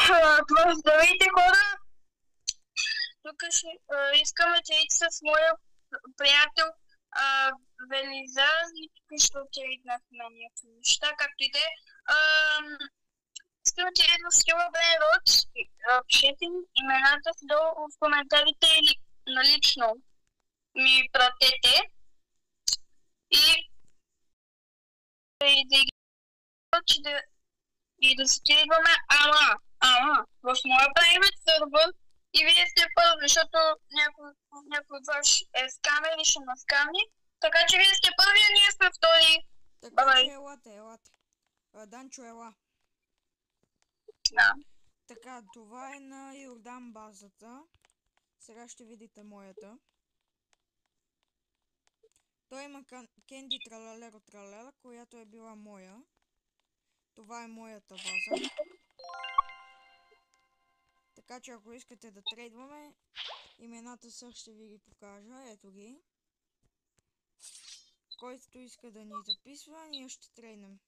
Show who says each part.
Speaker 1: Здравейте, хора! Тук искаме да идва с моя приятел Велизар и тук ще отиднахме някакви неща, както и да е. Искам да идва с Хилабен Род. Пишете ми имената долу в коментарите или налично ми пратете. И да се тръгваме, в моя private сервер и вие сте първи, защото някой от вас е скамер и ще ме скамни. Така че вие сте първи, а ние сме втори.
Speaker 2: Така че елате. Данчо, ела.
Speaker 1: Да.
Speaker 2: Така, това е на Йордан базата. Сега ще видите моята. Той има Кенди Тралалеро Тралела, която е била моя. Това е моята база. Така че ако искате да трейдваме, имената също ще ви ги покажа. Ето ги. Който иска да ни записва, ние ще трейнем.